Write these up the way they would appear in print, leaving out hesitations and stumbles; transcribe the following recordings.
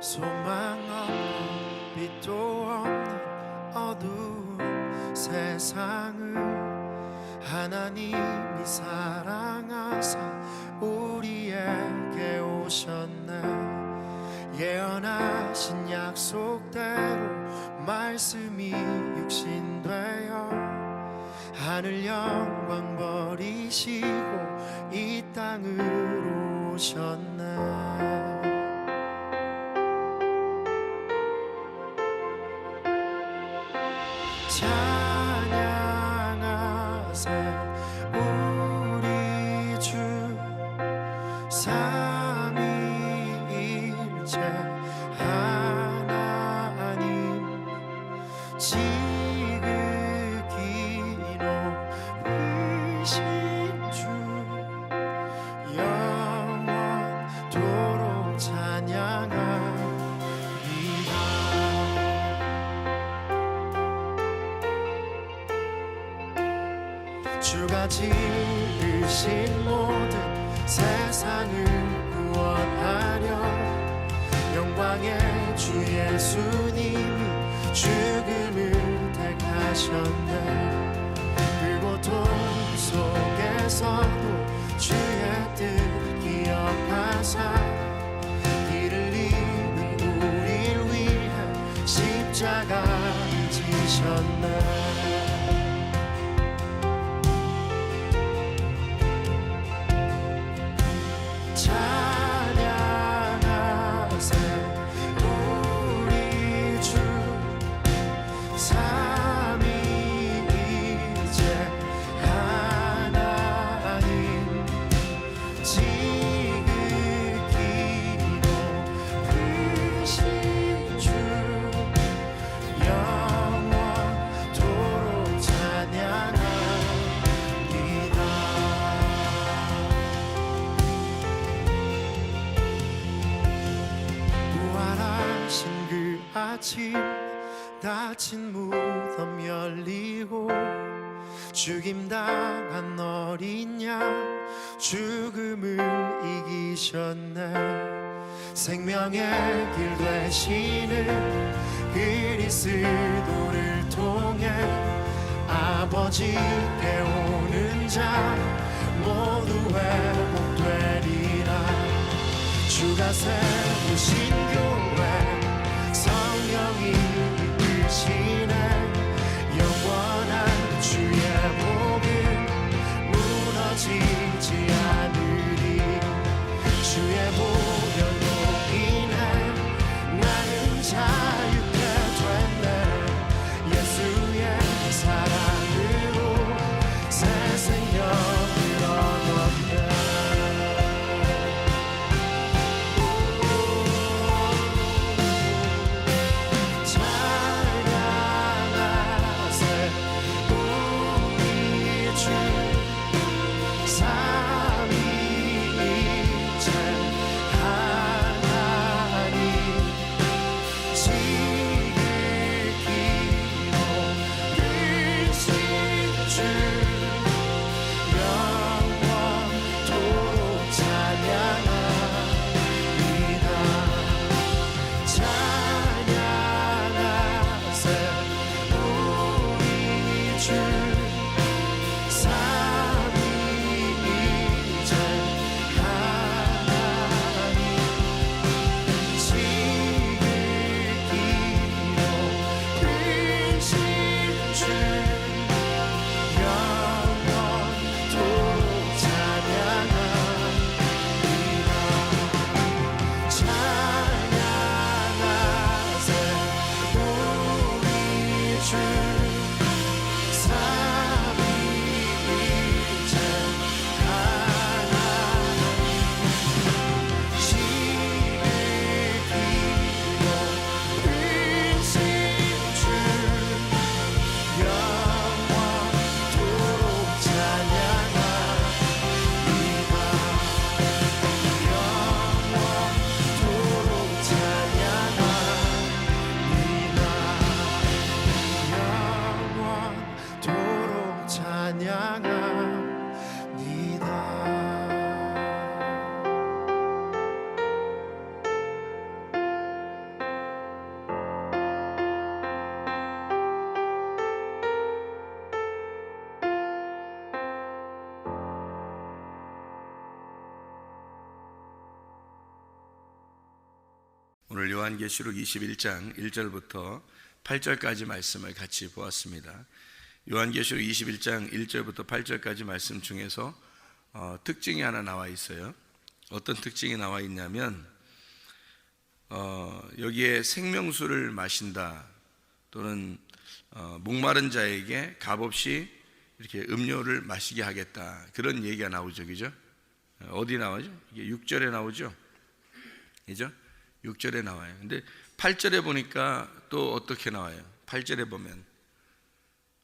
소망 없고 빛도 없는 어두운 세상을 하나님이 사랑하사 우리에게 오셨네. 예언하신 약속대로 말씀이 육신되어 하늘 영광 버리시고 이 땅으로 오셨네. 찬양하세 우리 주 삼위일체 하나님 지극히 높으신 주 영원토록 찬양하리라. 주가 지으신 모든 세상을 구원하려 영광의 주 예수님이 죽음을 택하셨네. 그 고통 속에서도 주의 뜻 기억하사 길을 잃은 우릴 위해 십자가를 지셨네. 찬양하세 우리 주 삼위일체 하나님 지극히 높으신 주 영원토록 찬양하리라. 부활하신 그 아침 닫힌 무덤 열리고 죽임당한 어린 양 죽음을 이기셨네. 생명의 길 되시는 그리스도를 통해 아버지께 오는 자 모두 회복되리라. 주가 세우신 교회 성령이 이끄시네. 영원한 주의 복음 무너지지 않으리. 주의 보혈로 인해 나는 자유케 됐네. 예수의 사랑으로 새 생명을 얻었네. 찬양하세 오늘 요한계시록 21장 1절부터 8절까지 말씀을 같이 보았습니다. 요한계시록 21장 1절부터 8절까지 말씀 중에서 특징이 하나 나와 있어요. 어떤 특징이 나와 있냐면 여기에 생명수를 마신다 또는 목마른 자에게 값없이 이렇게 음료를 마시게 하겠다, 그런 얘기가 나오죠. 그죠? 어디 나오죠? 이게 6절에 나오죠. 그죠? 6절에 나와요. 근데 8절에 보니까 또 어떻게 나와요? 8절에 보면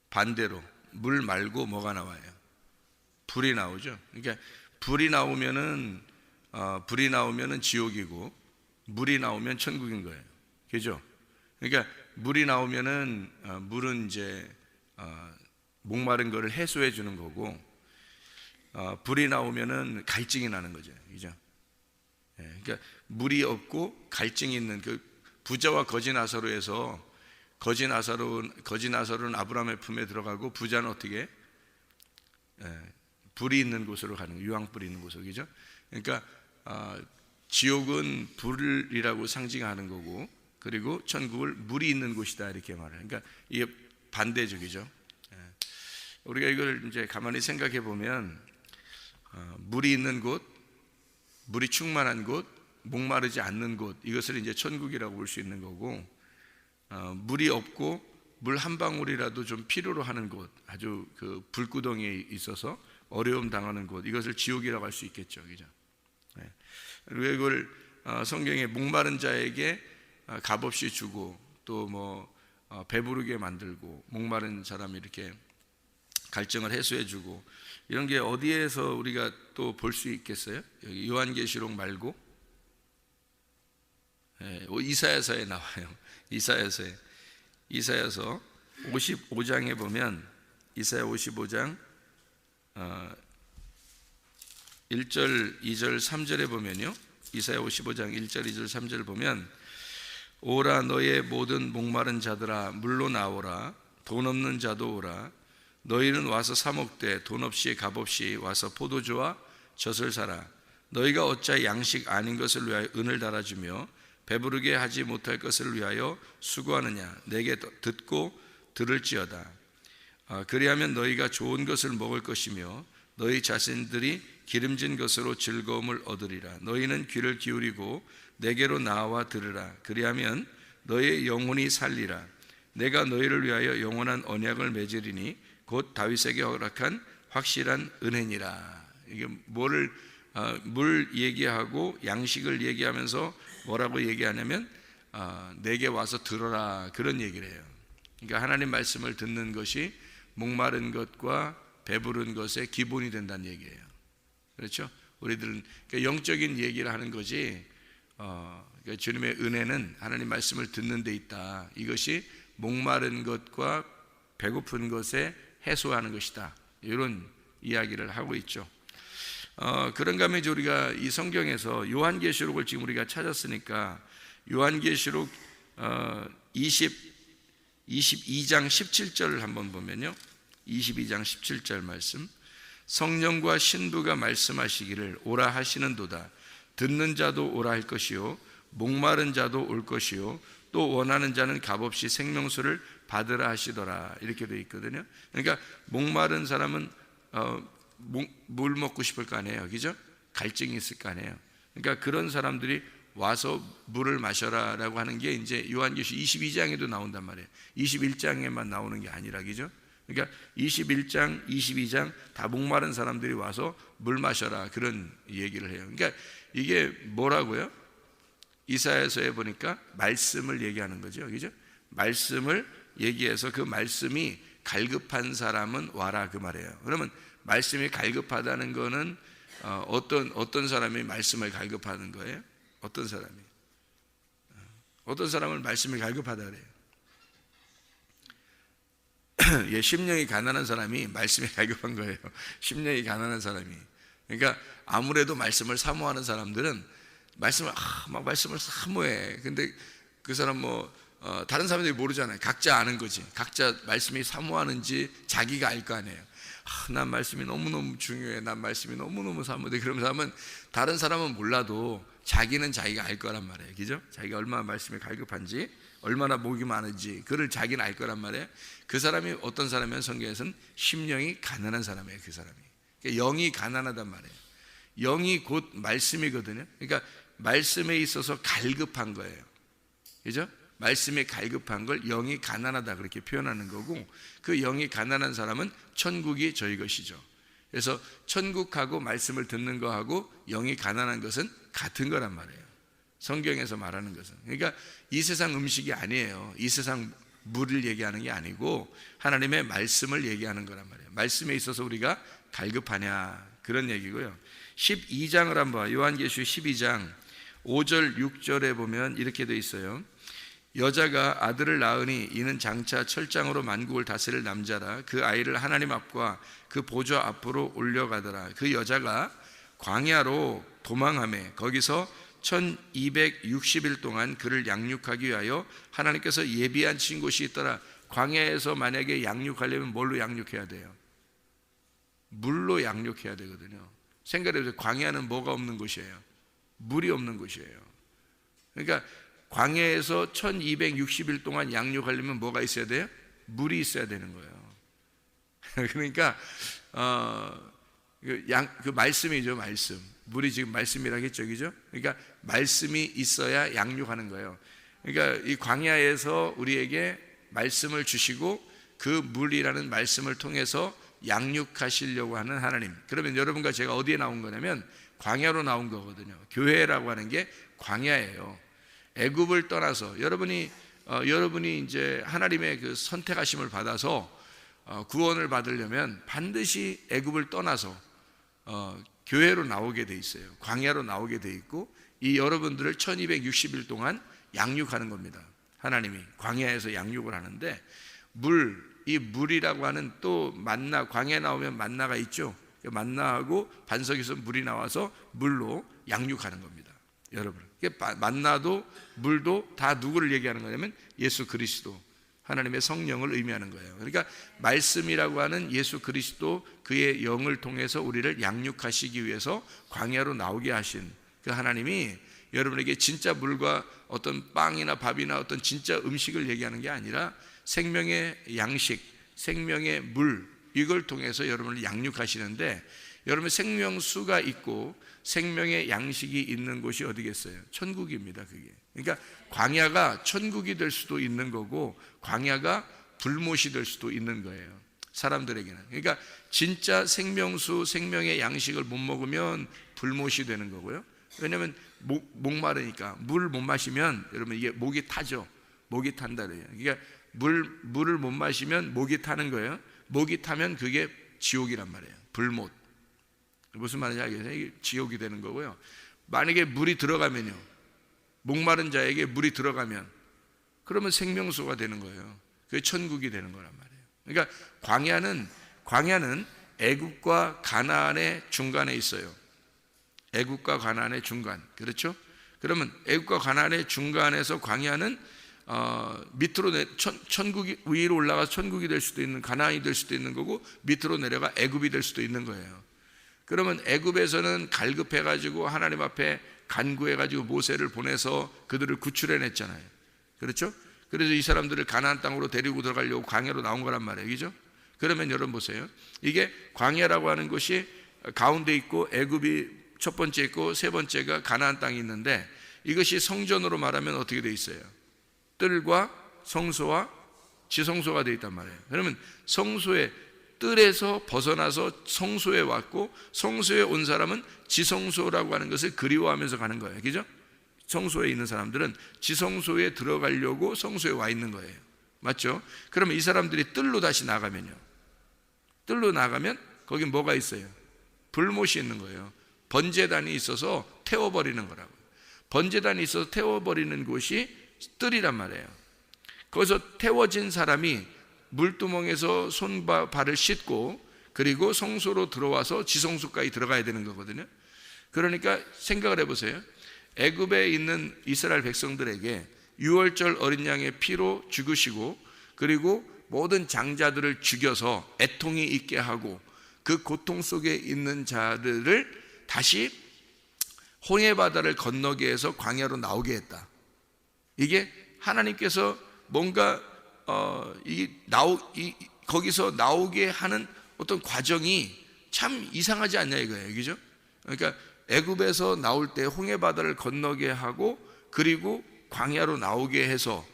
반대로 물 말고 뭐가 나와요? 불이 나오죠. 그러니까 불이 나오면은 지옥이고 물이 나오면 천국인 거예요. 그죠? 그러니까 물이 나오면은 물은 이제 목마른 거를 해소해 주는 거고, 불이 나오면은 갈증이 나는 거죠. 그죠? 그러니까 물이 없고 갈증이 있는 그 부자와 거지 나사로에서 거지 나사로는 아브라함의 품에 들어가고 부자는 어떻게 불이 있는 곳으로 가는 거예요. 유황불이 있는 곳으로. 그죠? 그러니까 지옥은 불이라고 상징하는 거고, 그리고 천국을 물이 있는 곳이다 이렇게 말해요. 그러니까 이게 반대적이죠. 우리가 이걸 이제 가만히 생각해 보면 물이 있는 곳, 물이 충만한 곳, 목마르지 않는 곳, 이것을 이제 천국이라고 볼 수 있는 거고, 물이 없고 물 한 방울이라도 좀 필요로 하는 곳, 아주 그 불구덩이에 있어서 어려움 당하는 곳, 이것을 지옥이라고 할 수 있겠죠. 그죠? 그리고 이걸 성경에 목마른 자에게 값없이 주고 또 뭐 배부르게 만들고 목마른 사람이 이렇게 갈증을 해소해 주고, 이런 게 어디에서 우리가 또 볼 수 있겠어요? 여기 요한계시록 말고 이사야서에 나와요. 이사야서 55장에 보면, 이사야 55장 1절, 2절, 3절에 보면요, 이사야 55장 1절, 2절, 3절 보면, 오라 너의 모든 목마른 자들아 물로 나오라, 돈 없는 자도 오라, 너희는 와서 사 먹되 돈 없이 값없이 와서 포도주와 젖을 사라. 너희가 어찌 양식 아닌 것을 위하여 은을 달아주며 배부르게 하지 못할 것을 위하여 수고하느냐. 내게 듣고 들을지어다. 그리하면 너희가 좋은 것을 먹을 것이며 너희 자신들이 기름진 것으로 즐거움을 얻으리라. 너희는 귀를 기울이고 내게로 나와 들으라. 그리하면 너희의 영혼이 살리라. 내가 너희를 위하여 영원한 언약을 맺으리니 곧 다윗에게 허락한 확실한 은혜니라. 이게 물 얘기하고 양식을 얘기하면서 뭐라고 얘기하냐면 내게 와서 들어라, 그런 얘기를 해요. 그러니까 하나님 말씀을 듣는 것이 목마른 것과 배부른 것의 기본이 된다는 얘기예요. 그렇죠? 우리들은 그러니까 영적인 얘기를 하는 거지, 그러니까 주님의 은혜는 하나님 말씀을 듣는 데 있다. 이것이 목마른 것과 배고픈 것에 해소하는 것이다, 이런 이야기를 하고 있죠. 그런가 하면 이제 우리가 이 성경에서 요한계시록을 지금 우리가 찾았으니까 요한계시록 22장 17절을 한번 보면요, 22장 17절 말씀, 성령과 신부가 말씀하시기를 오라 하시는도다. 듣는 자도 오라 할 것이요 목마른 자도 올 것이요 또 원하는 자는 값없이 생명수를 받으라 하시더라, 이렇게 되어 있거든요. 그러니까 목마른 사람은 물 먹고 싶을 거 아니에요. 그죠? 갈증이 있을 거 아니에요. 그러니까 그런 사람들이 와서 물을 마셔라 라고 하는 게 이제 요한계시록 22장에도 나온단 말이에요. 21장에만 나오는 게 아니라. 그죠? 그러니까 21장, 22장 다 목마른 사람들이 와서 물 마셔라, 그런 얘기를 해요. 그러니까 이게 뭐라고요? 이사야서에 보니까 말씀을 얘기하는 거죠. 그죠? 말씀을 얘기해서 그 말씀이 갈급한 사람은 와라, 그 말이에요. 그러면 말씀이 갈급하다는 거는 어떤 사람이 말씀을 갈급하는 거예요? 어떤 사람을 말씀이 갈급하다 그래요? 예, 심령이 가난한 사람이 말씀이 갈급한 거예요. 심령이 가난한 사람이. 그러니까 아무래도 말씀을 사모하는 사람들은 말씀을 사모해. 근데 그 사람 다른 사람들이 모르잖아요. 각자 아는 거지. 각자 말씀이 사모하는지 자기가 알 거 아니에요. 난 말씀이 너무너무 중요해. 난 말씀이 너무너무 사모돼. 그러면서 하면 다른 사람은 몰라도 자기는 자기가 알 거란 말이에요. 그죠? 자기가 얼마나 말씀에 갈급한지, 얼마나 목이 많은지 그를 자기는 알 거란 말이에요. 그 사람이 어떤 사람이면 성경에서는 심령이 가난한 사람이에요. 그 사람이. 그러니까 영이 가난하단 말이에요. 영이 곧 말씀이거든요. 그러니까 말씀에 있어서 갈급한 거예요. 그죠? 말씀에 갈급한 걸 영이 가난하다 그렇게 표현하는 거고, 그 영이 가난한 사람은 천국이 저희 것이죠. 그래서 천국하고 말씀을 듣는 거하고 영이 가난한 것은 같은 거란 말이에요. 성경에서 말하는 것은. 그러니까 이 세상 음식이 아니에요. 이 세상 물을 얘기하는 게 아니고 하나님의 말씀을 얘기하는 거란 말이에요. 말씀에 있어서 우리가 갈급하냐 그런 얘기고요. 12장을 한번, 요한계시록 12장 5절 6절에 보면 이렇게 돼 있어요. 여자가 아들을 낳으니 이는 장차 철장으로 만국을 다스릴 남자라. 그 아이를 하나님 앞과 그 보좌 앞으로 올려가더라. 그 여자가 광야로 도망하며 거기서 1260일 동안 그를 양육하기 위하여 하나님께서 예비한 친 곳이 있더라. 광야에서 만약에 양육하려면 뭘로 양육해야 돼요? 물로 양육해야 되거든요. 생각해보세요. 광야는 뭐가 없는 곳이에요? 물이 없는 곳이에요. 그러니까 광야에서 1260일 동안 양육하려면 뭐가 있어야 돼요? 물이 있어야 되는 거예요. 그러니까 그 말씀이죠. 말씀. 물이 지금 말씀이라겠죠, 그죠? 그러니까 말씀이 있어야 양육하는 거예요. 그러니까 이 광야에서 우리에게 말씀을 주시고 그 물이라는 말씀을 통해서 양육하시려고 하는 하나님. 그러면 여러분과 제가 어디에 나온 거냐면 광야로 나온 거거든요. 교회라고 하는 게 광야예요. 애굽을 떠나서 여러분이 이제 하나님의 그 선택하심을 받아서 구원을 받으려면 반드시 애굽을 떠나서 교회로 나오게 돼 있어요. 광야로 나오게 돼 있고, 이 여러분들을 1260일 동안 양육하는 겁니다. 하나님이 광야에서 양육을 하는데, 이 물이라고 하는 또 만나, 광야에 나오면 만나가 있죠. 만나하고 반석에서 물이 나와서 물로 양육하는 겁니다. 여러분, 만나도 물도 다 누구를 얘기하는 거냐면 예수 그리스도, 하나님의 성령을 의미하는 거예요. 그러니까 말씀이라고 하는 예수 그리스도, 그의 영을 통해서 우리를 양육하시기 위해서 광야로 나오게 하신 그 하나님이 여러분에게 진짜 물과 어떤 빵이나 밥이나 어떤 진짜 음식을 얘기하는 게 아니라 생명의 양식, 생명의 물, 이걸 통해서 여러분을 양육하시는데, 여러분 생명수가 있고 생명의 양식이 있는 곳이 어디겠어요? 천국입니다. 그게. 그러니까 광야가 천국이 될 수도 있는 거고 광야가 불못이 될 수도 있는 거예요, 사람들에게는. 그러니까 진짜 생명수, 생명의 양식을 못 먹으면 불못이 되는 거고요. 왜냐하면 목마르니까. 물 못 마시면 여러분 이게 목이 타죠. 목이 탄다 그래요. 그러니까 물을 못 마시면 목이 타는 거예요. 목이 타면 그게 지옥이란 말이에요. 불못. 무슨 말인지 알겠어요? 이게 지옥이 되는 거고요. 만약에 물이 들어가면요, 목마른 자에게 물이 들어가면 그러면 생명수가 되는 거예요. 그게 천국이 되는 거란 말이에요. 그러니까 광야는 애굽과 가나안의 중간에 있어요. 애굽과 가나안의 중간. 그렇죠? 그러면 애굽과 가나안의 중간에서 광야는 밑으로 천국이 위로 올라가서 천국이 될 수도 있는, 가나안이 될 수도 있는 거고, 밑으로 내려가 애굽이 될 수도 있는 거예요. 그러면 애굽에서는 갈급해가지고 하나님 앞에 간구해가지고 모세를 보내서 그들을 구출해냈잖아요. 그렇죠? 그래서 이 사람들을 가나안 땅으로 데리고 들어가려고 광야로 나온 거란 말이에요. 그죠? 그러면 여러분 보세요. 이게 광야라고 하는 것이 가운데 있고 애굽이 첫 번째 있고 세 번째가 가나안 땅이 있는데, 이것이 성전으로 말하면 어떻게 돼 있어요? 뜰과 성소와 지성소가 되어 있단 말이에요. 그러면 성소의 뜰에서 벗어나서 성소에 왔고, 성소에 온 사람은 지성소라고 하는 것을 그리워하면서 가는 거예요. 그죠? 성소에 있는 사람들은 지성소에 들어가려고 성소에 와 있는 거예요. 맞죠? 그러면 이 사람들이 뜰로 다시 나가면요, 뜰로 나가면 거기 뭐가 있어요? 불못이 있는 거예요. 번제단이 있어서 태워버리는 거라고요. 번제단이 있어서 태워버리는 곳이 뜰이란 말이에요. 거기서 태워진 사람이 물두멍에서 손발을 씻고 그리고 성소로 들어와서 지성소까지 들어가야 되는 거거든요. 그러니까 생각을 해보세요. 애굽에 있는 이스라엘 백성들에게 유월절 어린 양의 피로 죽으시고, 그리고 모든 장자들을 죽여서 애통이 있게 하고 그 고통 속에 있는 자들을 다시 홍해 바다를 건너게 해서 광야로 나오게 했다. 이게 하나님께서 뭔가 거기서 나오게 하는 어떤 과정이 참 이상하지 않냐 이거예요. 그죠? 그러니까 애굽에서 나올 때 홍해 바다를 건너게 하고 그리고 광야로 나오게 해서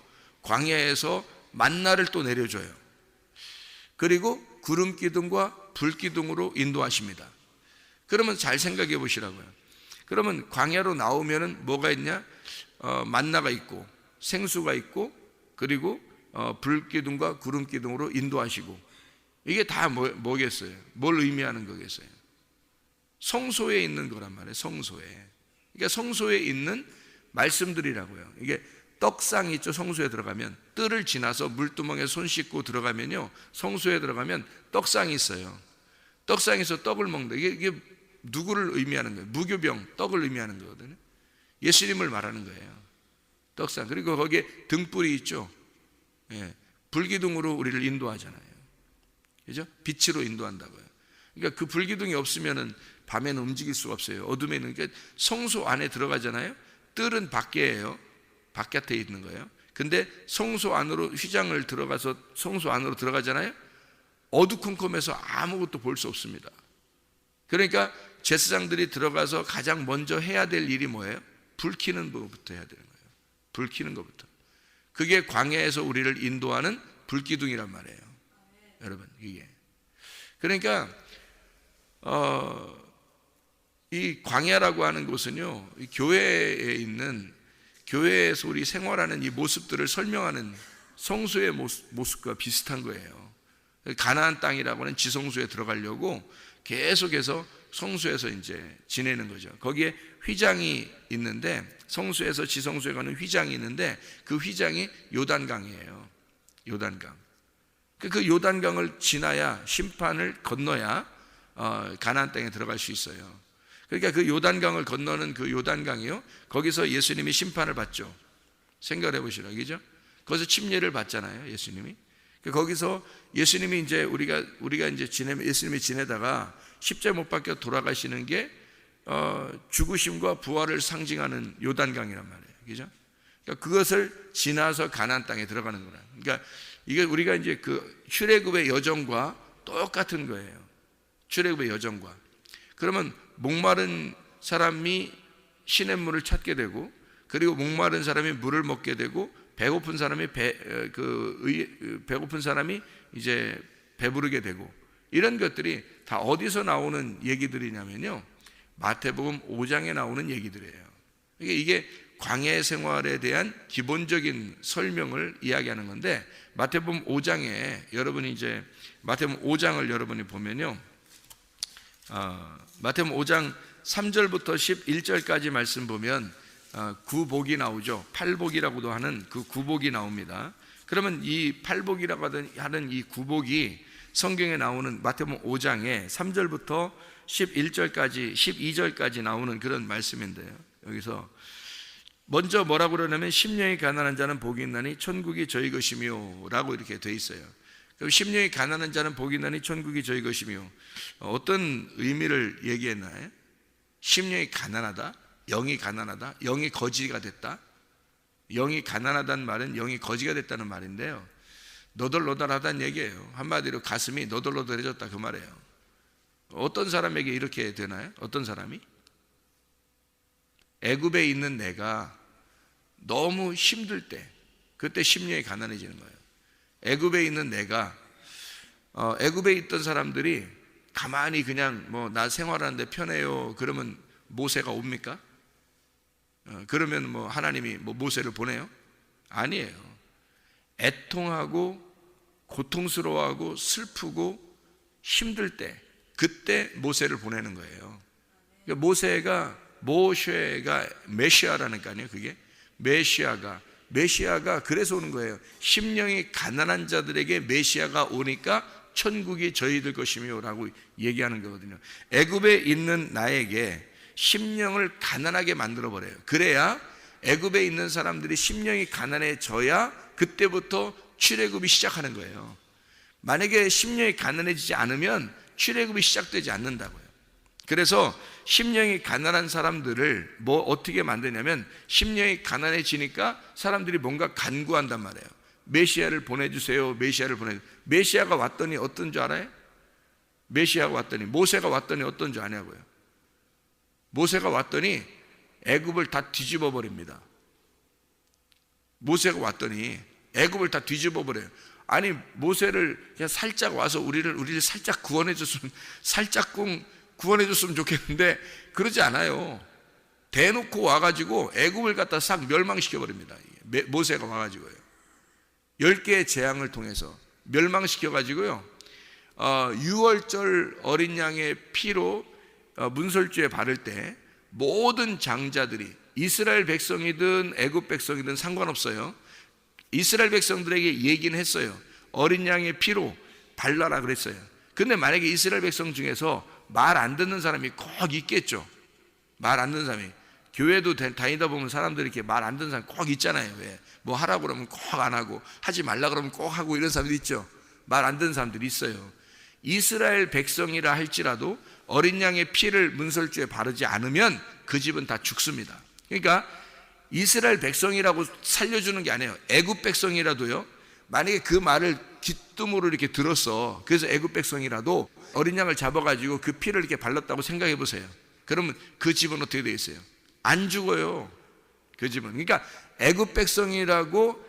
광야에서 만나를 또 내려줘요. 그리고 구름 기둥과 불 기둥으로 인도하십니다. 그러면 잘 생각해 보시라고요. 그러면 광야로 나오면은 뭐가 있냐? 만나가 있고 생수가 있고 그리고 불 기둥과 구름 기둥으로 인도하시고, 이게 다 뭐겠어요? 뭘 의미하는 거겠어요? 성소에 있는 거란 말이에요. 성소에. 그러니까 성소에 있는 말씀들이라고요. 이게 떡상 있죠. 성소에 들어가면 뜰을 지나서 물두멍에 손 씻고 들어가면요, 성소에 들어가면 떡상이 있어요. 떡상에서 떡을 먹는다. 이게 누구를 의미하는 거예요? 무교병, 떡을 의미하는 거거든요. 예수님을 말하는 거예요. 떡상. 그리고 거기에 등불이 있죠. 예, 불기둥으로 우리를 인도하잖아요. 그죠? 빛으로 인도한다고요. 그러니까 그 불기둥이 없으면은 밤에는 움직일 수가 없어요. 어둠에는. 그러니까 성소 안에 들어가잖아요. 뜰은 밖에예요. 바깥에 있는 거예요. 근데 성소 안으로 휘장을 들어가서 성소 안으로 들어가잖아요. 어두컴컴해서 아무것도 볼 수 없습니다. 그러니까 제사장들이 들어가서 가장 먼저 해야 될 일이 뭐예요? 불 켜는 것부터 해야 되는 거예요. 불 켜는 것부터. 그게 광야에서 우리를 인도하는 불기둥이란 말이에요. 여러분, 이게. 그러니까 이 광야라고 하는 곳은요, 이 교회에 있는, 교회에서 우리 생활하는 이 모습들을 설명하는 성소의 모습과 비슷한 거예요. 가나안 땅이라고 하는 지성소에 들어가려고 계속해서 성소에서 이제 지내는 거죠. 거기에 휘장이 있는데, 성소에서 지성소에 가는 휘장이 있는데 그 휘장이 요단강이에요. 요단강. 그 요단강을 지나야, 심판을 건너야 가나안 땅에 들어갈 수 있어요. 그러니까 그 요단강을 건너는 그 요단강이요, 거기서 예수님이 심판을 받죠. 생각을 해보시라, 그죠? 거기서 침례를 받잖아요, 예수님이. 거기서 예수님이 이제 우리가 이제 예수님이 지내다가 십자에 못 박혀 돌아가시는 게 죽으심과 부활을 상징하는 요단강이란 말이에요, 그죠? 그러니까 그것을 지나서 가나안 땅에 들어가는 거라. 그러니까 이게 우리가 이제 그 출애굽의 여정과 똑같은 거예요. 출애굽의 여정과. 그러면 목마른 사람이 시냇물을 찾게 되고, 그리고 목마른 사람이 물을 먹게 되고, 배고픈 사람이 배고픈 사람이 이제 배부르게 되고, 이런 것들이 다 어디서 나오는 얘기들이냐면요, 마태복음 5장에 나오는 얘기들이에요. 이게 광야의 생활에 대한 기본적인 설명을 이야기하는 건데, 마태복음 5장에 여러분이 이제 마태복음 5장을 여러분이 보면요, 마태복음 5장 3절부터 11절까지 말씀 보면 구복이 나오죠. 팔복이라고도 하는 그 구복이 나옵니다. 그러면 이 팔복이라고 하는 이 구복이 성경에 나오는 마태복음 5장에 3절부터 11절까지 12절까지 나오는 그런 말씀인데요, 여기서 먼저 뭐라고 그러냐면 심령이 가난한 자는 복이 있나니 천국이 저희 것이며 라고 이렇게 돼 있어요. 그럼 심령이 가난한 자는 복이 있나니 천국이 저희 것이며, 어떤 의미를 얘기했나요? 심령이 가난하다, 영이 가난하다, 영이 거지가 됐다. 영이 가난하다는 말은 영이 거지가 됐다는 말인데요, 너덜너덜하다는 얘기예요. 한마디로 가슴이 너덜너덜해졌다, 그 말이에요. 어떤 사람에게 이렇게 되나요? 어떤 사람이? 애굽에 있는 내가 너무 힘들 때, 그때 심령이 가난해지는 거예요. 애굽에 있는 내가, 애굽에 있던 사람들이 가만히 그냥 뭐 나 생활하는데 편해요 그러면 모세가 옵니까? 그러면 뭐 하나님이 뭐 모세를 보내요? 아니에요. 애통하고 고통스러워하고 슬프고 힘들 때, 그때 모세를 보내는 거예요. 그러니까 모세가 메시아라니까요. 그게 메시아가 그래서 오는 거예요. 심령이 가난한 자들에게 메시아가 오니까 천국이 저희들 것이며 라고 얘기하는 거거든요. 애굽에 있는 나에게 심령을 가난하게 만들어 버려요. 그래야 애굽에 있는 사람들이 심령이 가난해져야 그때부터 출애굽이 시작하는 거예요. 만약에 심령이 가난해지지 않으면 출애굽이 시작되지 않는다고요. 그래서 심령이 가난한 사람들을 어떻게 만드냐면, 심령이 가난해지니까 사람들이 뭔가 간구한단 말이에요. 메시아를 보내주세요. 메시아를 보내주세요. 메시아가 왔더니 어떤 줄 알아요? 메시아가 왔더니, 모세가 왔더니 어떤 줄 아냐고요. 모세가 왔더니 애굽을 다 뒤집어 버립니다. 모세가 왔더니 애굽을 다 뒤집어 버려요. 아니, 모세를 그냥 살짝 와서 우리를 살짝 구원해 줬으면 좋겠는데 그러지 않아요. 대놓고 와가지고 애굽을 갖다 싹 멸망시켜 버립니다. 모세가 와가지고요. 10개의 재앙을 통해서 멸망시켜 가지고요. 유월절 어린 양의 피로 문설주에 바를 때 모든 장자들이, 이스라엘 백성이든 애굽 백성이든 상관없어요. 이스라엘 백성들에게 얘기는 했어요. 어린 양의 피로 발라라 그랬어요. 근데 만약에 이스라엘 백성 중에서 말 안 듣는 사람이 꼭 있겠죠. 말 안 듣는 사람이. 교회도 다니다 보면 사람들이 이렇게 말 안 듣는 사람이 꼭 있잖아요. 왜? 뭐 하라고 그러면 꼭 안 하고, 하지 말라 그러면 꼭 하고, 이런 사람들이 있죠. 말 안 듣는 사람들이 있어요. 이스라엘 백성이라 할지라도 어린 양의 피를 문설주에 바르지 않으면 그 집은 다 죽습니다. 그러니까 이스라엘 백성이라고 살려주는 게 아니에요. 애굽 백성이라도요, 만약에 그 말을 귀뜸으로 이렇게 들었어. 그래서 애굽 백성이라도 어린 양을 잡아가지고 그 피를 이렇게 발랐다고 생각해 보세요. 그러면 그 집은 어떻게 되어 있어요? 안 죽어요. 그 집은. 그러니까 애굽 백성이라고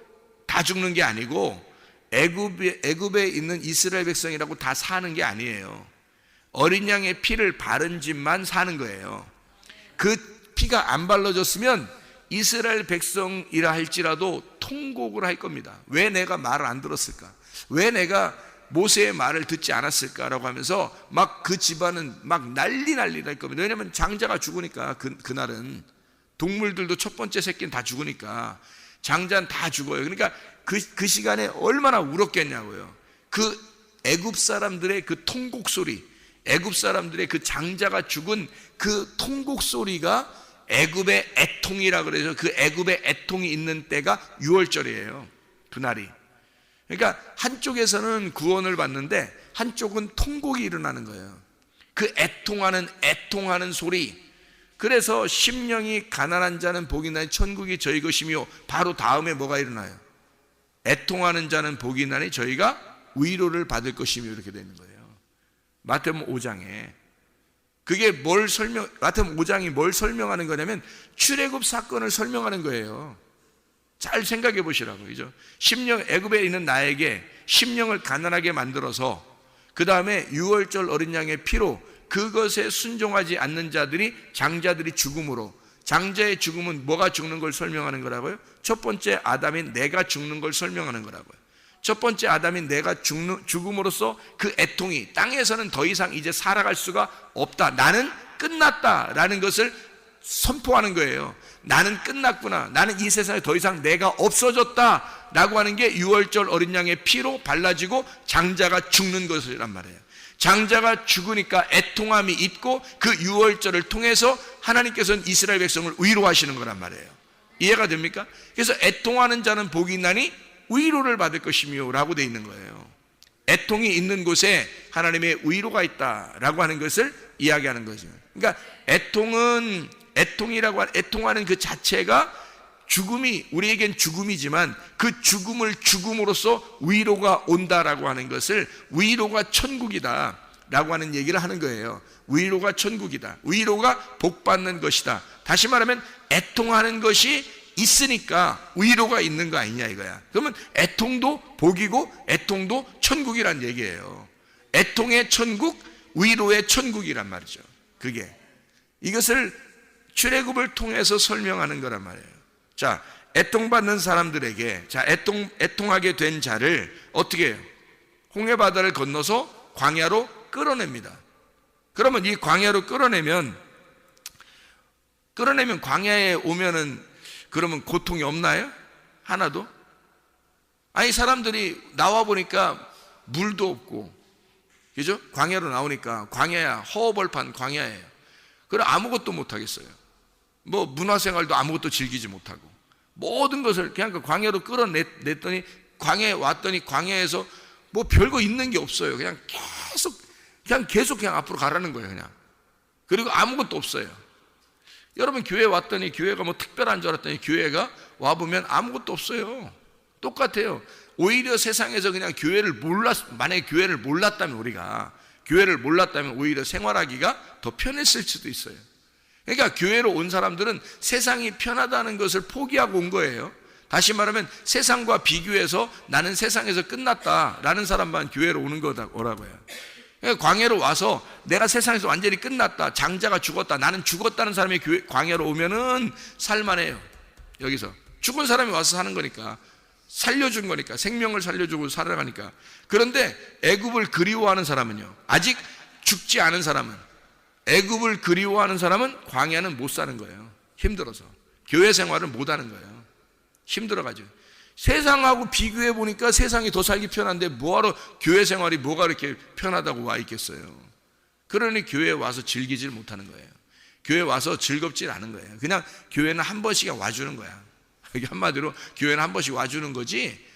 다 죽는 게 아니고, 애굽에 있는 이스라엘 백성이라고 다 사는 게 아니에요. 어린 양의 피를 바른 집만 사는 거예요. 그 피가 안 발라졌으면 이스라엘 백성이라 할지라도 통곡을 할 겁니다. 왜 내가 말을 안 들었을까? 왜 내가 모세의 말을 듣지 않았을까라고 하면서 막 그 집안은 막 난리 날 겁니다. 왜냐하면 장자가 죽으니까, 그날은 동물들도 첫 번째 새끼는 다 죽으니까 장자는 다 죽어요. 그러니까 그 시간에 얼마나 울었겠냐고요. 그 애굽 사람들의 그 통곡 소리, 애굽 사람들의 그 장자가 죽은 그 통곡 소리가 애굽의 애통이라 그래서, 그 애굽의 애통이 있는 때가 유월절이에요. 그날이. 그러니까 한쪽에서는 구원을 받는데 한쪽은 통곡이 일어나는 거예요. 그 애통하는 소리. 그래서 심령이 가난한 자는 복이 나니 천국이 저희 것이며, 바로 다음에 뭐가 일어나요? 애통하는 자는 복이 나니 저희가 위로를 받을 것이며, 이렇게 되는 거예요. 마태복음 5장에. 그게 마태복음 5장이 뭘 설명하는 거냐면 출애굽 사건을 설명하는 거예요. 잘 생각해 보시라고. 그죠? 애굽에 있는 나에게 심령을 가난하게 만들어서, 그 다음에 유월절 어린 양의 피로 그것에 순종하지 않는 장자들이 죽음으로, 장자의 죽음은 뭐가 죽는 걸 설명하는 거라고요? 첫 번째 아담인 내가 죽는 걸 설명하는 거라고요. 첫 번째 아담인 내가 죽음으로써 그 애통이, 땅에서는 더 이상 이제 살아갈 수가 없다, 나는 끝났다라는 것을 선포하는 거예요. 나는 끝났구나, 나는 이 세상에 더 이상 내가 없어졌다 라고 하는 게 유월절 어린 양의 피로 발라지고 장자가 죽는 것이란 말이에요. 장자가 죽으니까 애통함이 있고, 그 유월절을 통해서 하나님께서는 이스라엘 백성을 위로하시는 거란 말이에요. 이해가 됩니까? 그래서 애통하는 자는 복이 있나니 위로를 받을 것이며 라고 되어 있는 거예요. 애통이 있는 곳에 하나님의 위로가 있다라고 하는 것을 이야기하는 거죠. 그러니까 애통하는 그 자체가 죽음이, 우리에겐 죽음이지만 그 죽음을 죽음으로써 위로가 온다라고 하는 것을, 위로가 천국이다 라고 하는 얘기를 하는 거예요. 위로가 천국이다, 위로가 복받는 것이다. 다시 말하면 애통하는 것이 있으니까 위로가 있는 거 아니냐 이거야. 그러면 애통도 복이고 애통도 천국이란 얘기예요. 애통의 천국, 위로의 천국이란 말이죠. 그게 이것을 출애굽을 통해서 설명하는 거란 말이에요. 자, 애통받는 사람들에게, 애통하게 된 자를 어떻게 해요? 홍해바다를 건너서 광야로 끌어냅니다. 그러면 이 광야로 끌어내면 광야에 오면은 그러면 고통이 없나요? 하나도? 아니, 사람들이 나와 보니까 물도 없고, 그죠? 광야로 나오니까 광야야, 허허벌판 광야예요. 그럼 아무것도 못 하겠어요. 뭐 문화생활도 아무것도 즐기지 못하고, 모든 것을 그냥 그 광야로 끌어냈더니, 광야에 왔더니 광야에서 뭐 별거 있는 게 없어요. 그냥 계속 앞으로 가라는 거예요. 그냥 그리고 아무것도 없어요. 여러분 교회 왔더니 교회가 뭐 특별한 줄 알았더니 교회가 와보면 아무것도 없어요. 똑같아요. 오히려 세상에서 그냥 만약에 교회를 몰랐다면, 우리가 교회를 몰랐다면 오히려 생활하기가 더 편했을 수도 있어요. 그러니까 교회로 온 사람들은 세상이 편하다는 것을 포기하고 온 거예요. 다시 말하면 세상과 비교해서 나는 세상에서 끝났다라는 사람만 교회로 오는 거라고요. 그러니까 광야로 와서 내가 세상에서 완전히 끝났다, 장자가 죽었다, 나는 죽었다는 사람이 광야로 오면은 살만해요. 여기서 죽은 사람이 와서 사는 거니까, 살려준 거니까, 생명을 살려주고 살아가니까. 그런데 애굽을 그리워하는 사람은요, 아직 죽지 않은 사람은, 애굽을 그리워하는 사람은 광야는 못 사는 거예요. 힘들어서 교회 생활을 못 하는 거예요. 힘들어가지고. 세상하고 비교해 보니까 세상이 더 살기 편한데 뭐하러 교회 생활이 뭐가 이렇게 편하다고 와 있겠어요. 그러니 교회에 와서 즐기질 못하는 거예요. 교회에 와서 즐겁질 않은 거예요. 그냥 교회는 한 번씩 와주는 거야. 한마디로 교회는 한 번씩 와주는 거지,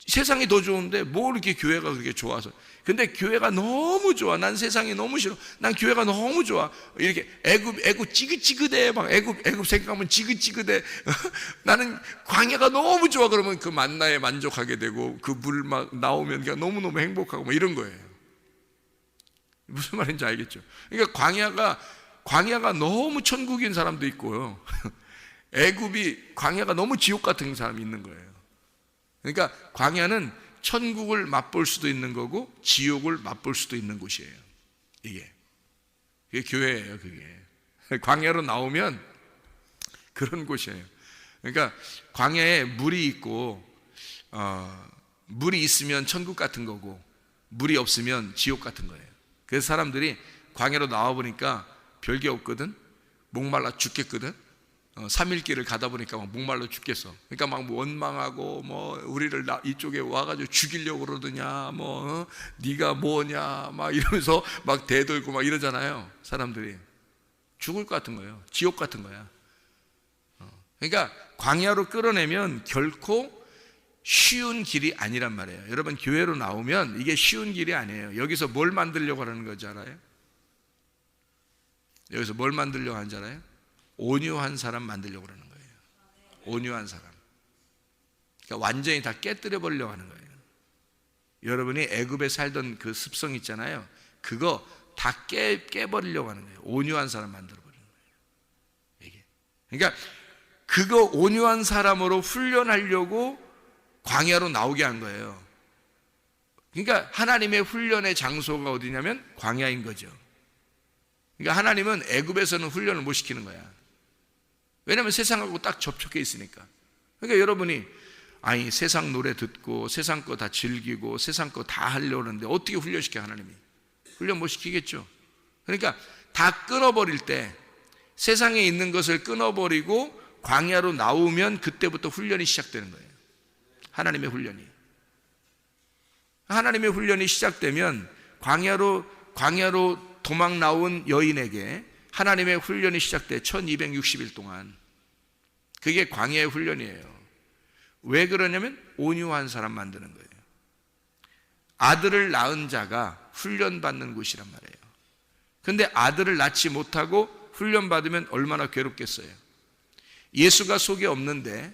세상이 더 좋은데 뭐 이렇게 교회가 그렇게 좋아서. 근데 교회가 너무 좋아. 난 세상이 너무 싫어. 난 교회가 너무 좋아. 이렇게 애굽 찌긋찌긋해. 막 애굽 생각하면 찌긋찌긋해. 나는 광야가 너무 좋아. 그러면 그 만나에 만족하게 되고 그 물 막 나오면 그냥 너무너무 행복하고 뭐 이런 거예요. 무슨 말인지 알겠죠? 그러니까 광야가 너무 천국인 사람도 있고요. 광야가 너무 지옥 같은 사람이 있는 거예요. 그러니까 광야는 천국을 맛볼 수도 있는 거고 지옥을 맛볼 수도 있는 곳이에요. 그게 교회예요. 그게 광야로 나오면 그런 곳이에요. 그러니까 광야에 물이 있고, 물이 있으면 천국 같은 거고 물이 없으면 지옥 같은 거예요. 그래서 사람들이 광야로 나와 보니까 별게 없거든. 목말라 죽겠거든. 3일 길을 가다 보니까 막 목말라 죽겠어. 그러니까 막 원망하고 뭐 우리를 이쪽에 와가지고 죽이려고 그러더냐, 뭐 네가 뭐냐 막 이러면서 막 대들고 막 이러잖아요. 사람들이 죽을 것 같은 거예요. 지옥 같은 거야. 그러니까 광야로 끌어내면 결코 쉬운 길이 아니란 말이에요. 여러분 교회로 나오면 이게 쉬운 길이 아니에요. 여기서 뭘 만들려고 하는 거지 알아요? 여기서 뭘 만들려고 하는지 알아요? 온유한 사람 만들려고 그러는 거예요. 온유한 사람. 그러니까 완전히 다 깨뜨려 버리려고 하는 거예요. 여러분이 애굽에 살던 그 습성 있잖아요. 그거 다 깨버리려고 하는 거예요. 온유한 사람 만들어 버리는 거예요. 이게. 그러니까 그거 온유한 사람으로 훈련하려고 광야로 나오게 한 거예요. 그러니까 하나님의 훈련의 장소가 어디냐면 광야인 거죠. 그러니까 하나님은 애굽에서는 훈련을 못 시키는 거야. 왜냐하면 세상하고 딱 접촉해 있으니까. 그러니까 여러분이 세상 노래 듣고 세상 거 다 즐기고 세상 거 다 하려고 하는데 어떻게 훈련시켜? 하나님이 훈련 못 시키겠죠. 그러니까 다 끊어버릴 때, 세상에 있는 것을 끊어버리고 광야로 나오면 그때부터 훈련이 시작되는 거예요. 하나님의 훈련이 시작되면 광야로 도망 나온 여인에게 하나님의 훈련이 시작돼 1260일 동안. 그게 광야의 훈련이에요. 왜 그러냐면 온유한 사람 만드는 거예요. 아들을 낳은 자가 훈련받는 곳이란 말이에요. 근데 아들을 낳지 못하고 훈련받으면 얼마나 괴롭겠어요. 예수가 속에 없는데,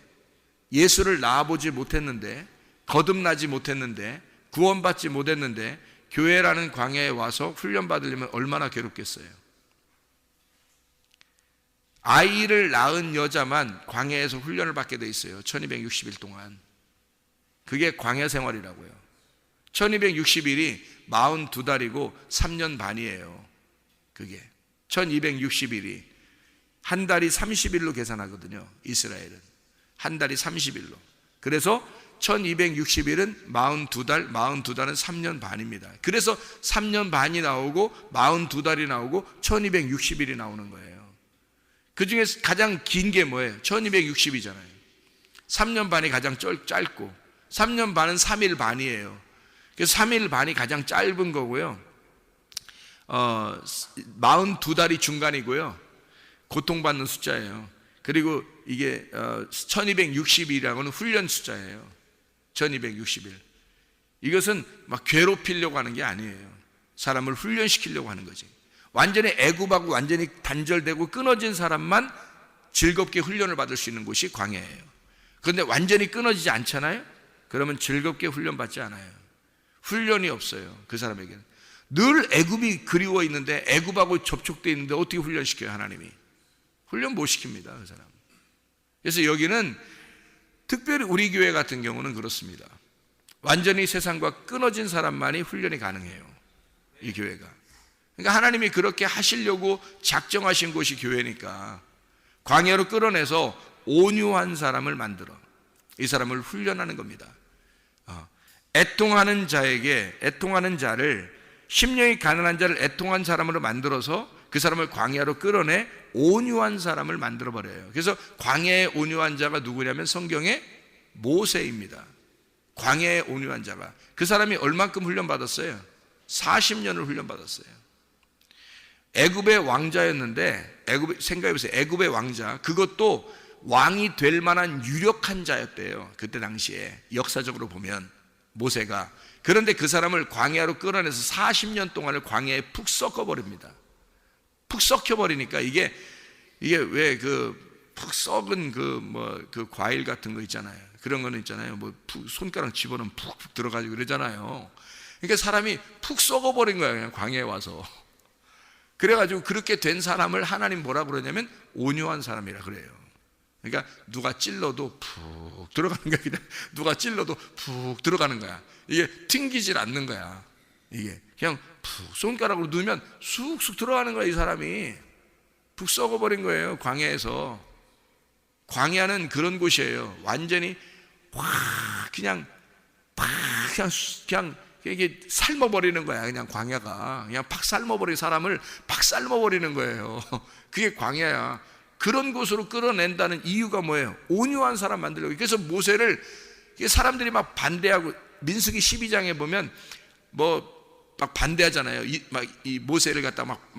예수를 낳아보지 못했는데, 거듭나지 못했는데, 구원받지 못했는데 교회라는 광야에 와서 훈련받으려면 얼마나 괴롭겠어요. 아이를 낳은 여자만 광야에서 훈련을 받게 돼 있어요. 1260일 동안. 그게 광야 생활이라고요. 1260일이 42달이고 3년 반이에요. 그게 1260일이 한 달이 30일로 계산하거든요. 이스라엘은 한 달이 30일로. 그래서 1260일은 42달, 42달은 3년 반입니다. 그래서 3년 반이 나오고 42달이 나오고 1260일이 나오는 거예요. 그 중에 가장 긴 게 뭐예요? 1260이잖아요. 3년 반이 가장 짧고 3년 반은 3일 반이에요. 그래서 3일 반이 가장 짧은 거고요. 42달이 중간이고요. 고통받는 숫자예요. 그리고 이게 1260이라고는 훈련 숫자예요. 1260일. 이것은 막 괴롭히려고 하는 게 아니에요. 사람을 훈련시키려고 하는 거지. 완전히 애굽하고 완전히 단절되고 끊어진 사람만 즐겁게 훈련을 받을 수 있는 곳이 광야예요. 그런데 완전히 끊어지지 않잖아요? 그러면 즐겁게 훈련 받지 않아요. 훈련이 없어요. 그 사람에게는 늘 애굽이 그리워 있는데, 애굽하고 접촉되어 있는데 어떻게 훈련시켜요? 하나님이 훈련 못 시킵니다, 그 사람. 그래서 여기는 특별히 우리 교회 같은 경우는 그렇습니다. 완전히 세상과 끊어진 사람만이 훈련이 가능해요, 이 교회가. 그러니까 하나님이 그렇게 하시려고 작정하신 곳이 교회니까 광야로 끌어내서 온유한 사람을 만들어 이 사람을 훈련하는 겁니다. 애통하는 자를, 심령이 가난한 자를 애통한 사람으로 만들어서 그 사람을 광야로 끌어내 온유한 사람을 만들어버려요. 그래서 광야의 온유한 자가 누구냐면 성경의 모세입니다. 광야의 온유한 자가, 그 사람이 얼만큼 훈련받았어요? 40년을 훈련받았어요. 애굽의 왕자였는데, 생각해보세요. 애굽의 왕자, 그것도 왕이 될 만한 유력한 자였대요, 그때 당시에. 역사적으로 보면 모세가. 그런데 그 사람을 광야로 끌어내서 40년 동안을 광야에 푹 썩어버립니다. 푹 썩혀버리니까 이게 왜 푹 썩은 그 과일 같은 거 있잖아요. 그런 거는 있잖아요. 손가락 집어넣으면 푹 들어가지고 그러잖아요. 그러니까 사람이 푹 썩어버린 거야, 그냥 광야에 와서. 그래가지고 그렇게 된 사람을 하나님 뭐라 그러냐면 온유한 사람이라 그래요. 그러니까 누가 찔러도 푹 들어가는 거야. 그냥 누가 찔러도 푹 들어가는 거야. 이게 튕기질 않는 거야. 이게 그냥 푹 손가락으로 누우면 쑥쑥 들어가는 거야. 이 사람이 푹 썩어버린 거예요, 광야에서. 광야는 그런 곳이에요. 완전히 확 그냥 이게 삶아버리는 거야. 그냥 광야가 그냥 팍 삶아버리는, 사람을 팍 삶아버리는 거예요. 그게 광야야. 그런 곳으로 끌어낸다는 이유가 뭐예요? 온유한 사람 만들려고. 그래서 모세를 사람들이 막 반대하고, 민수기 12장에 보면 막 반대하잖아요. 이 모세를 갖다 막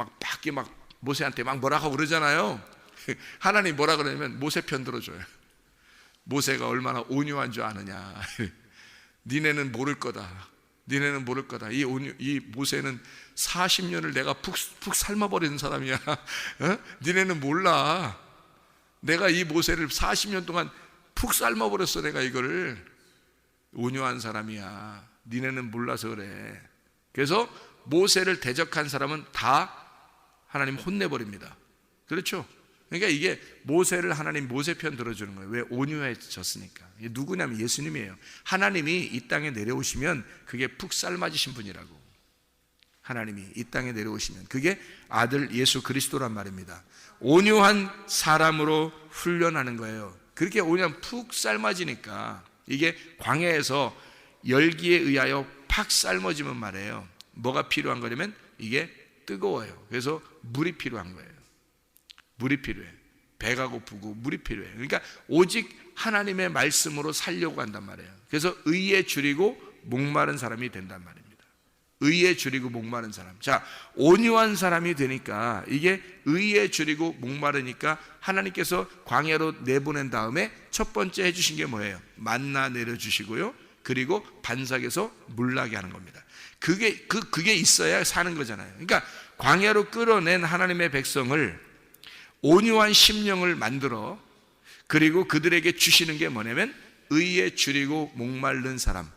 모세한테 막 뭐라 하고 그러잖아요. 하나님 뭐라 그러냐면 모세 편 들어줘요. 모세가 얼마나 온유한 줄 아느냐. 니네는 모를 거다. 니네는 모를 거다. 이 모세는 40년을 내가 푹 삶아버리는 사람이야. 니네는 몰라. 내가 이 모세를 40년 동안 푹 삶아버렸어. 내가 이거를. 온유한 사람이야. 니네는 몰라서 그래. 그래서 모세를 대적한 사람은 다 하나님 혼내버립니다. 그렇죠? 그러니까 이게 모세를 하나님 모세 편 들어주는 거예요. 왜? 온유해졌으니까. 이게 누구냐면 예수님이에요. 하나님이 이 땅에 내려오시면 그게 푹 삶아지신 분이라고. 하나님이 이 땅에 내려오시면 그게 아들 예수 그리스도란 말입니다. 온유한 사람으로 훈련하는 거예요. 그렇게 온유한 푹 삶아지니까 이게 광야에서 열기에 의하여 팍 삶아지면 말이에요. 뭐가 필요한 거냐면 이게 뜨거워요. 그래서 물이 필요한 거예요. 물이 필요해. 배가 고프고 물이 필요해. 그러니까 오직 하나님의 말씀으로 살려고 한단 말이에요. 그래서 의에 줄이고 목마른 사람이 된단 말입니다. 의에 줄이고 목마른 사람. 자, 온유한 사람이 되니까, 이게 의에 줄이고 목마르니까 하나님께서 광야로 내보낸 다음에 첫 번째 해주신 게 뭐예요? 만나 내려주시고요, 그리고 반석에서 물 나게 하는 겁니다. 그게 있어야 사는 거잖아요. 그러니까 광야로 끌어낸 하나님의 백성을 온유한 심령을 만들어, 그리고 그들에게 주시는 게 뭐냐면 의에 줄이고 목마른 사람,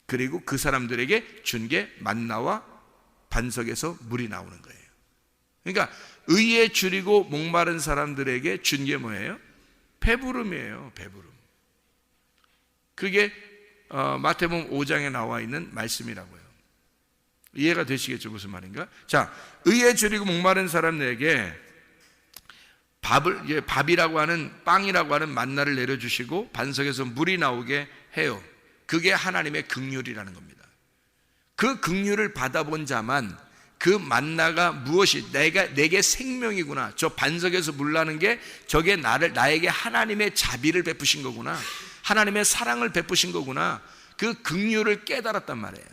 그리고 그 사람들에게 준 게 만나와 반석에서 물이 나오는 거예요. 그러니까 의에 줄이고 목마른 사람들에게 준 게 뭐예요? 배부름이에요. 배부름. 그게 마태복음 5장에 나와 있는 말씀이라고요. 이해가 되시겠죠? 무슨 말인가? 자, 의에 줄이고 목마른 사람들에게 밥이라고 하는, 빵이라고 하는 만나를 내려주시고 반석에서 물이 나오게 해요. 그게 하나님의 긍휼이라는 겁니다. 그 긍휼을 받아본 자만 그 만나가 무엇이 내게 생명이구나, 저 반석에서 물 나는 게 저게 나에게 하나님의 자비를 베푸신 거구나, 하나님의 사랑을 베푸신 거구나, 그 긍휼을 깨달았단 말이에요.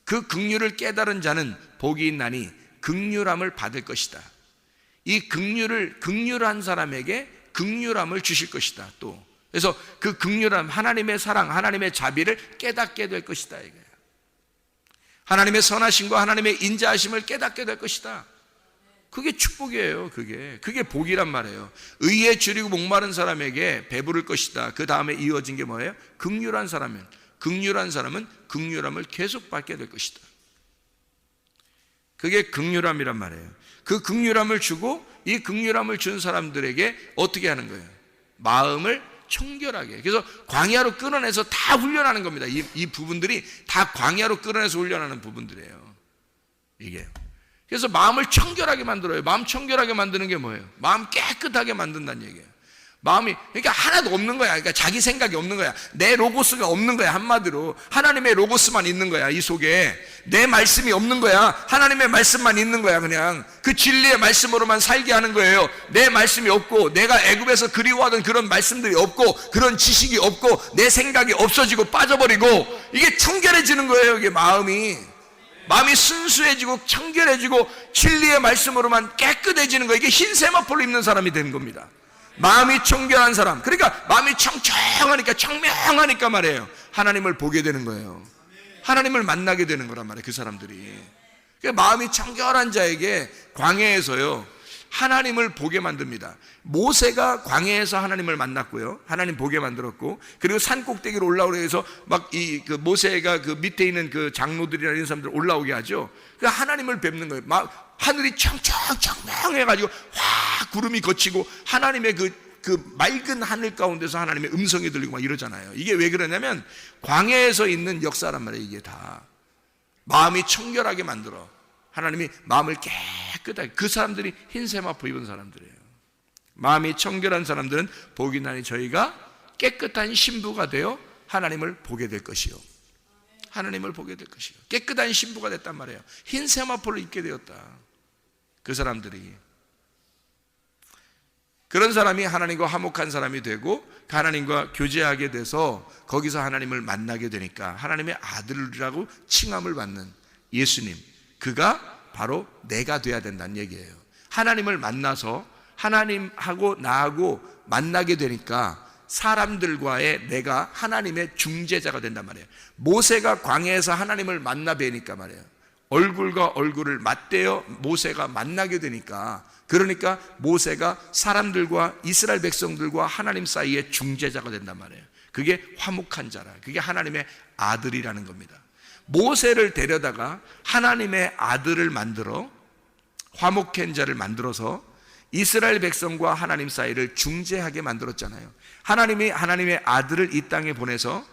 그 긍휼을 깨달은 자는 복이 있나니 긍휼함을 받을 것이다. 이 긍휼한 사람에게 긍휼함을 주실 것이다. 또 그래서 그 긍휼함, 하나님의 사랑, 하나님의 자비를 깨닫게 될 것이다 이거예요. 하나님의 선하심과 하나님의 인자하심을 깨닫게 될 것이다. 그게 축복이에요. 그게 복이란 말이에요. 의에 줄이고 목마른 사람에게 배부를 것이다. 그 다음에 이어진 게 뭐예요? 긍휼한 사람은 긍휼함을 계속 받게 될 것이다. 그게 긍휼함이란 말이에요. 그 긍휼함을 주고 이 긍휼함을 준 사람들에게 어떻게 하는 거예요? 마음을 청결하게. 그래서 광야로 끌어내서 다 훈련하는 겁니다. 이 부분들이 다 광야로 끌어내서 훈련하는 부분들이에요. 이게. 그래서 마음을 청결하게 만들어요. 마음 청결하게 만드는 게 뭐예요? 마음 깨끗하게 만든다는 얘기예요. 마음이, 그러니까 하나도 없는 거야. 그러니까 자기 생각이 없는 거야. 내 로고스가 없는 거야. 한마디로 하나님의 로고스만 있는 거야. 이 속에 내 말씀이 없는 거야. 하나님의 말씀만 있는 거야. 그냥 그 진리의 말씀으로만 살게 하는 거예요. 내 말씀이 없고 내가 애굽에서 그리워하던 그런 말씀들이 없고 그런 지식이 없고 내 생각이 없어지고 빠져버리고 이게 청결해지는 거예요. 이게 마음이 순수해지고 청결해지고 진리의 말씀으로만 깨끗해지는 거예요. 이게 흰 세마포를 입는 사람이 되는 겁니다. 마음이 청결한 사람, 그러니까 마음이 청청하니까 청명하니까 말이에요, 하나님을 보게 되는 거예요. 하나님을 만나게 되는 거란 말이에요. 그 사람들이. 그러니까 마음이 청결한 자에게 광야에서요 하나님을 보게 만듭니다. 모세가 광야에서 하나님을 만났고요, 하나님 보게 만들었고, 그리고 산 꼭대기로 올라오려 해서 막 그 모세가 그 밑에 있는 그 장로들이나 이런 사람들 올라오게 하죠. 그 하나님을 뵙는 거예요. 막 하늘이 청청청명해가지고 확 구름이 걷히고 하나님의 그 맑은 하늘 가운데서 하나님의 음성이 들리고 막 이러잖아요. 이게 왜 그러냐면 광야에서 있는 역사란 말이에요. 이게 다 마음이 청결하게 만들어. 하나님이 마음을 깨끗하게, 그 사람들이 흰 세마포 입은 사람들이에요. 마음이 청결한 사람들은 복이 나니 저희가 깨끗한 신부가 되어 하나님을 보게 될 것이요. 하나님을 보게 될 것이요. 깨끗한 신부가 됐단 말이에요. 흰 세마포를 입게 되었다. 그 사람들이. 그런 사람이 하나님과 화목한 사람이 되고 하나님과 교제하게 돼서 거기서 하나님을 만나게 되니까 하나님의 아들이라고 칭함을 받는 예수님, 그가 바로 내가 돼야 된다는 얘기예요. 하나님을 만나서 하나님하고 나하고 만나게 되니까 사람들과의 내가 하나님의 중재자가 된단 말이에요. 모세가 광야에서 하나님을 만나 뵈니까 말이에요, 얼굴과 얼굴을 맞대어 모세가 만나게 되니까, 그러니까 모세가 사람들과 이스라엘 백성들과 하나님 사이의 중재자가 된단 말이에요. 그게 화목한 자라, 그게 하나님의 아들이라는 겁니다. 모세를 데려다가 하나님의 아들을 만들어 화목한 자를 만들어서 이스라엘 백성과 하나님 사이를 중재하게 만들었잖아요. 하나님이 하나님의 아들을 이 땅에 보내서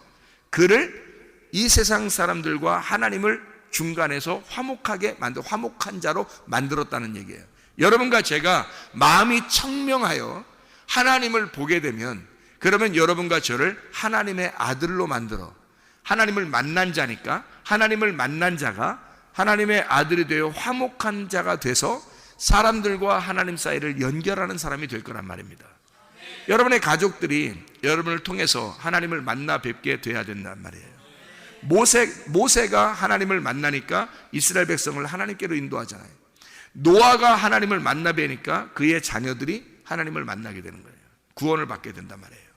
그를 이 세상 사람들과 하나님을 중간에서 화목하게 만들, 화목한 자로 만들었다는 얘기예요. 여러분과 제가 마음이 청명하여 하나님을 보게 되면, 그러면 여러분과 저를 하나님의 아들로 만들어, 하나님을 만난 자니까 하나님을 만난 자가 하나님의 아들이 되어 화목한 자가 돼서 사람들과 하나님 사이를 연결하는 사람이 될 거란 말입니다. 여러분의 가족들이 여러분을 통해서 하나님을 만나 뵙게 돼야 된단 말이에요. 모세가 하나님을 만나니까 이스라엘 백성을 하나님께로 인도하잖아요. 노아가 하나님을 만나 뵈니까 그의 자녀들이 하나님을 만나게 되는 거예요. 구원을 받게 된단 말이에요.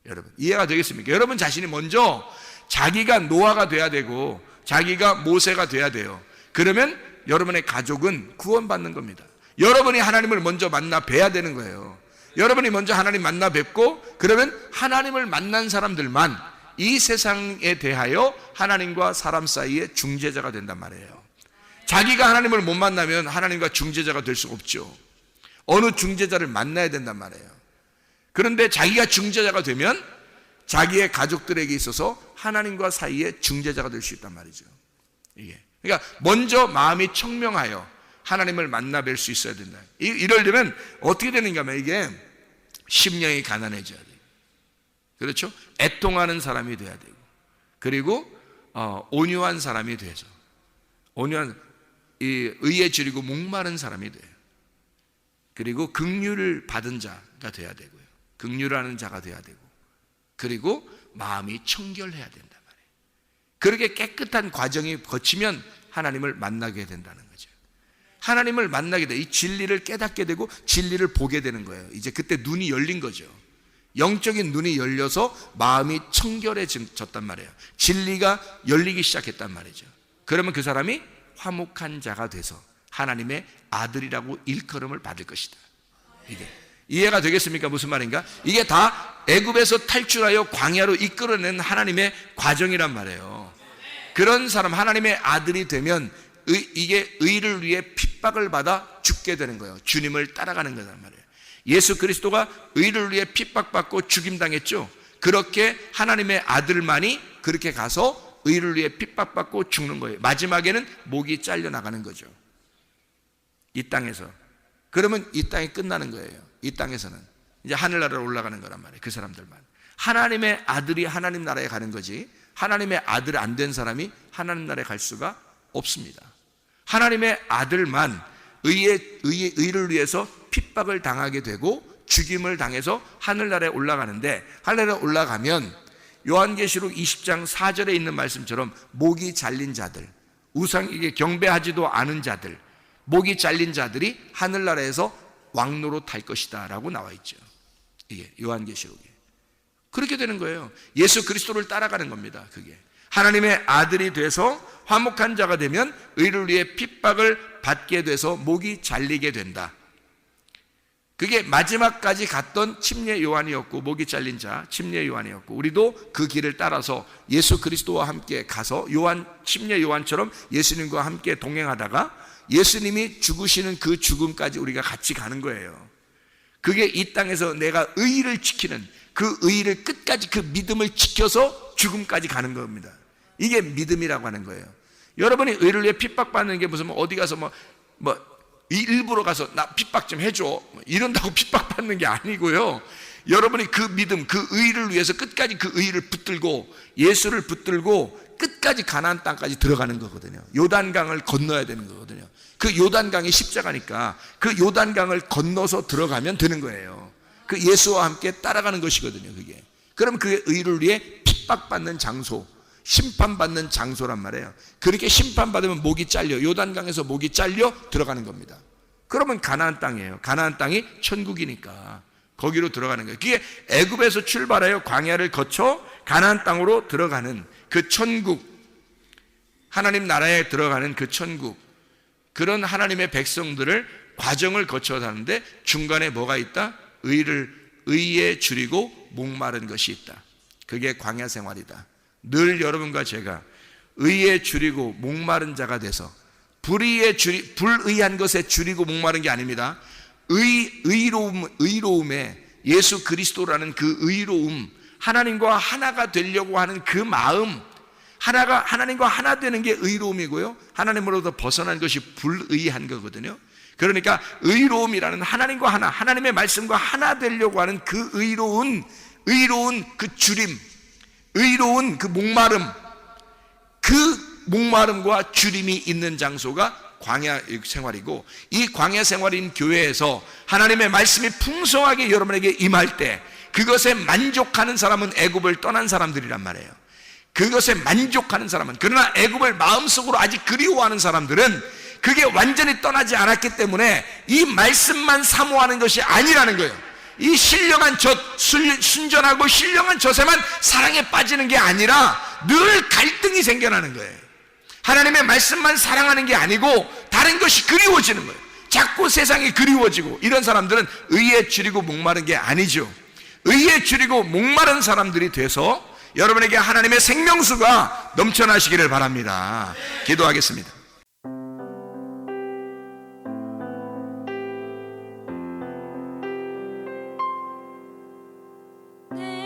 여러분 이해가 되겠습니까? 여러분 자신이 먼저 자기가 노아가 돼야 되고 자기가 모세가 돼야 돼요. 그러면 여러분의 가족은 구원받는 겁니다. 여러분이 하나님을 먼저 만나 뵈야 되는 거예요. 여러분이 먼저 하나님 만나 뵙고, 그러면 하나님을 만난 사람들만 이 세상에 대하여 하나님과 사람 사이의 중재자가 된단 말이에요. 자기가 하나님을 못 만나면 하나님과 중재자가 될 수 없죠. 어느 중재자를 만나야 된단 말이에요. 그런데 자기가 중재자가 되면 자기의 가족들에게 있어서 하나님과 사이의 중재자가 될 수 있단 말이죠. 이게. 그러니까 먼저 마음이 청명하여 하나님을 만나 뵐 수 있어야 된다. 이러려면 어떻게 되는가 하면 이게 심령이 가난해져야 돼요. 그렇죠? 애통하는 사람이 돼야 되고, 그리고 온유한 사람이 돼서, 온유한, 의에 줄이고 목마른 사람이 돼요. 그리고 긍휼을 받은 자가 돼야 되고요, 긍휼하는 자가 돼야 되고, 그리고 마음이 청결해야 된단 말이에요. 그렇게 깨끗한 과정이 거치면 하나님을 만나게 된다는 거죠. 하나님을 만나게 돼, 이 진리를 깨닫게 되고 진리를 보게 되는 거예요. 이제 그때 눈이 열린 거죠. 영적인 눈이 열려서 마음이 청결해졌단 말이에요. 진리가 열리기 시작했단 말이죠. 그러면 그 사람이 화목한 자가 돼서 하나님의 아들이라고 일컬음을 받을 것이다. 이게 이해가 되겠습니까? 무슨 말인가? 이게 다 애굽에서 탈출하여 광야로 이끌어낸 하나님의 과정이란 말이에요. 그런 사람, 하나님의 아들이 되면 이게 의를 위해 핍박을 받아 죽게 되는 거예요. 주님을 따라가는 거란 말이에요. 예수 그리스도가 의를 위해 핍박받고 죽임당했죠. 그렇게 하나님의 아들만이 그렇게 가서 의를 위해 핍박받고 죽는 거예요. 마지막에는 목이 잘려나가는 거죠. 이 땅에서. 그러면 이 땅이 끝나는 거예요. 이 땅에서는 이제 하늘나라로 올라가는 거란 말이에요. 그 사람들만. 하나님의 아들이 하나님 나라에 가는 거지, 하나님의 아들 안 된 사람이 하나님 나라에 갈 수가 없습니다. 하나님의 아들만 의를 위해서 핍박을 당하게 되고 죽임을 당해서 하늘나라에 올라가는데, 하늘나라에 올라가면 요한계시록 20장 4절에 있는 말씀처럼 목이 잘린 자들, 우상에게 경배하지도 않은 자들, 목이 잘린 자들이 하늘나라에서 왕노로 탈 것이다 라고 나와 있죠. 이게 요한계시록에 그렇게 되는 거예요. 예수 그리스도를 따라가는 겁니다. 그게 하나님의 아들이 돼서 화목한 자가 되면 의를 위해 핍박을 받게 돼서 목이 잘리게 된다. 그게 마지막까지 갔던 침례 요한이었고, 목이 잘린 자 침례 요한이었고, 우리도 그 길을 따라서 예수 그리스도와 함께 가서 침례 요한처럼 예수님과 함께 동행하다가 예수님이 죽으시는 그 죽음까지 우리가 같이 가는 거예요. 그게 이 땅에서 내가 의를 지키는, 그 의를 끝까지, 그 믿음을 지켜서 죽음까지 가는 겁니다. 이게 믿음이라고 하는 거예요. 여러분이 의를 위해 핍박받는 게 무슨 어디 가서 일부러 가서 나 핍박 좀 해줘 이런다고 핍박받는 게 아니고요. 여러분이 그 믿음, 그 의를 위해서 끝까지 그 의를 붙들고 예수를 붙들고 끝까지 가나안 땅까지 들어가는 거거든요. 요단강을 건너야 되는 거거든요. 그 요단강이 십자가니까 그 요단강을 건너서 들어가면 되는 거예요. 그 예수와 함께 따라가는 것이거든요. 그게. 그럼 그게 의를 위해 핍박받는 장소, 심판받는 장소란 말이에요. 그렇게 심판받으면 목이 잘려, 요단강에서 목이 잘려 들어가는 겁니다. 그러면 가나안 땅이에요. 가나안 땅이 천국이니까 거기로 들어가는 거예요. 그게 애굽에서 출발하여 광야를 거쳐 가나안 땅으로 들어가는 그 천국, 하나님 나라에 들어가는 그 천국, 그런 하나님의 백성들을 과정을 거쳐 가는데 중간에 뭐가 있다? 의에 줄이고 목마른 것이 있다. 그게 광야 생활이다. 늘 여러분과 제가 의에 줄이고 목마른 자가 돼서, 불의한 것에 줄이고 목마른 게 아닙니다. 의로움에 예수 그리스도라는 그 의로움, 하나님과 하나가 되려고 하는 그 마음, 하나님과 하나 되는 게 의로움이고요, 하나님으로부터 벗어난 것이 불의한 거거든요. 그러니까 의로움이라는 하나님과 하나, 하나님의 말씀과 하나 되려고 하는 그 의로운 그 줄임, 의로운 그 목마름, 그 목마름과 줄임이 있는 장소가 광야 생활이고, 이 광야 생활인 교회에서 하나님의 말씀이 풍성하게 여러분에게 임할 때 그것에 만족하는 사람은 애굽을 떠난 사람들이란 말이에요. 그것에 만족하는 사람은, 그러나 애굽을 마음속으로 아직 그리워하는 사람들은 그게 완전히 떠나지 않았기 때문에 이 말씀만 사모하는 것이 아니라는 거예요. 이 신령한 순전하고 신령한 젖에만 사랑에 빠지는 게 아니라 늘 갈등이 생겨나는 거예요. 하나님의 말씀만 사랑하는 게 아니고 다른 것이 그리워지는 거예요. 자꾸 세상이 그리워지고, 이런 사람들은 의에 줄이고 목마른 게 아니죠. 의에 줄이고 목마른 사람들이 돼서 여러분에게 하나님의 생명수가 넘쳐나시기를 바랍니다. 기도하겠습니다. 내